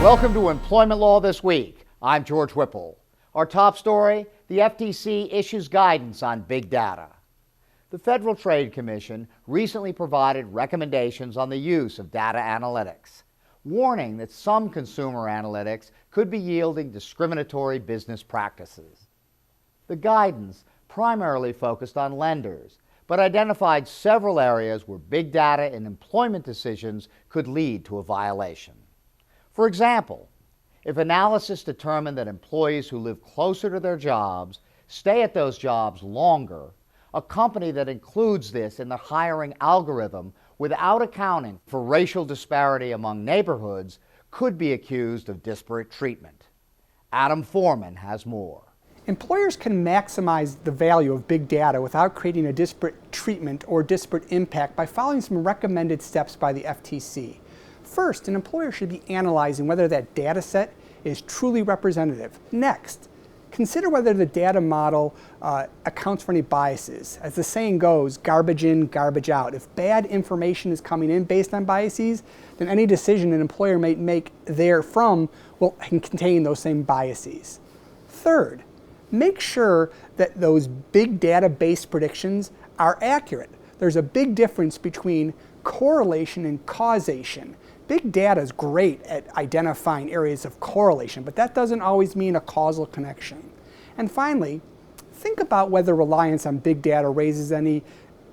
Welcome to Employment Law This Week. I'm George Whipple. Our top story, the FTC issues guidance on big data. The Federal Trade Commission recently provided recommendations on the use of data analytics, warning that some consumer analytics could be yielding discriminatory business practices. The guidance primarily focused on lenders, but identified several areas where big data in employment decisions could lead to a violation. For example, if analysis determined that employees who live closer to their jobs stay at those jobs longer, a company that includes this in the hiring algorithm without accounting for racial disparity among neighborhoods could be accused of disparate treatment. Adam Forman has more. Employers can maximize the value of big data without creating a disparate treatment or disparate impact by following some recommended steps by the FTC. First, an employer should be analyzing whether that data set is truly representative. Next, consider whether the data model accounts for any biases. As the saying goes, garbage in, garbage out. If bad information is coming in based on biases, then any decision an employer might make therefrom will contain those same biases. Third, make sure that those big data-based predictions are accurate. There's a big difference between correlation and causation. Big data is great at identifying areas of correlation, but that doesn't always mean a causal connection. And finally, think about whether reliance on big data raises any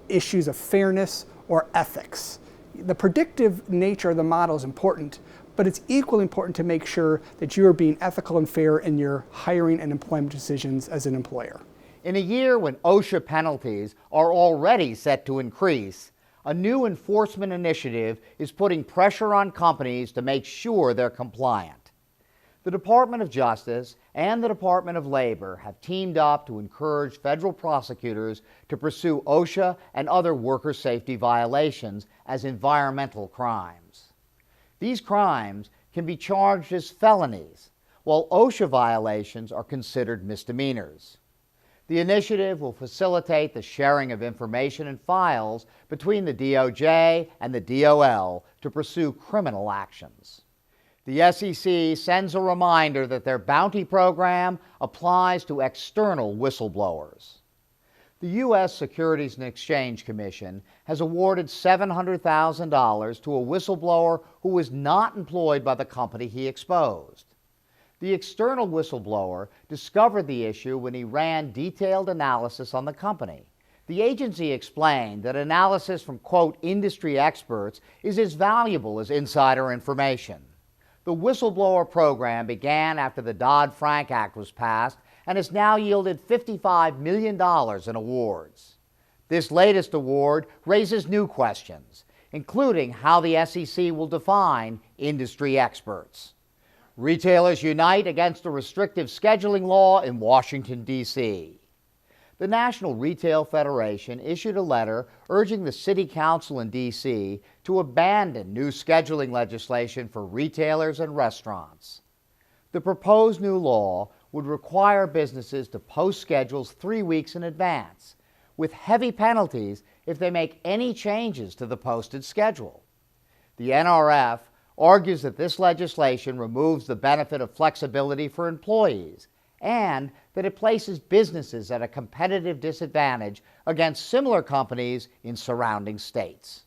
issues of fairness or ethics. The predictive nature of the model is important, but it's equally important to make sure that you are being ethical and fair in your hiring and employment decisions as an employer. In a year when OSHA penalties are already set to increase, a new enforcement initiative is putting pressure on companies to make sure they're compliant. The Department of Justice and the Department of Labor have teamed up to encourage federal prosecutors to pursue OSHA and other worker safety violations as environmental crimes. These crimes can be charged as felonies, while OSHA violations are considered misdemeanors. The initiative will facilitate the sharing of information and files between the DOJ and the DOL to pursue criminal actions. The SEC sends a reminder that their bounty program applies to external whistleblowers. The U.S. Securities and Exchange Commission has awarded $700,000 to a whistleblower who was not employed by the company he exposed. The external whistleblower discovered the issue when he ran detailed analysis on the company. The agency explained that analysis from, quote, industry experts is as valuable as insider information. The whistleblower program began after the Dodd-Frank Act was passed and has now yielded $55 million in awards. This latest award raises new questions, including how the SEC will define industry experts. Retailers unite against a restrictive scheduling law in Washington, D.C. The National Retail Federation issued a letter urging the City Council in D.C. to abandon new scheduling legislation for retailers and restaurants. The proposed new law would require businesses to post schedules 3 weeks in advance, with heavy penalties if they make any changes to the posted schedule. The NRF argues that this legislation removes the benefit of flexibility for employees and that it places businesses at a competitive disadvantage against similar companies in surrounding states.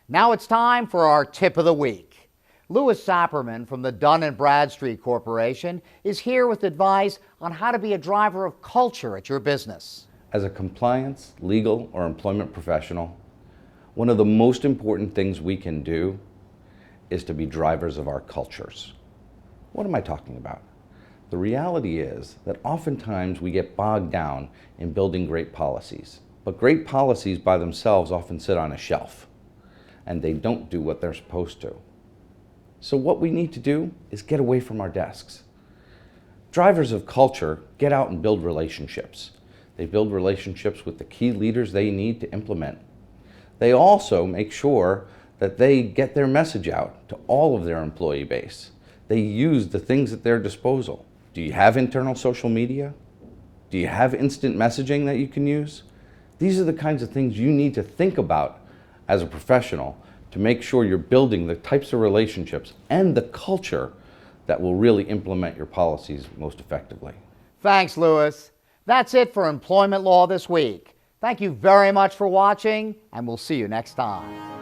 Now it's time for our tip of the week. Louis Sapperman from the Dun & Bradstreet Corporation is here with advice on how to be a driver of culture at your business. As a compliance, legal, or employment professional, one of the most important things we can do is to be drivers of our cultures. What am I talking about? The reality is that oftentimes we get bogged down in building great policies, but great policies by themselves often sit on a shelf and they don't do what they're supposed to. So what we need to do is get away from our desks. Drivers of culture get out and build relationships. They build relationships with the key leaders they need to implement. They also make sure that they get their message out to all of their employee base. They use the things at their disposal. Do you have internal social media? Do you have instant messaging that you can use? These are the kinds of things you need to think about as a professional to make sure you're building the types of relationships and the culture that will really implement your policies most effectively. Thanks, Louis. That's it for Employment Law This Week. Thank you very much for watching, and we'll see you next time.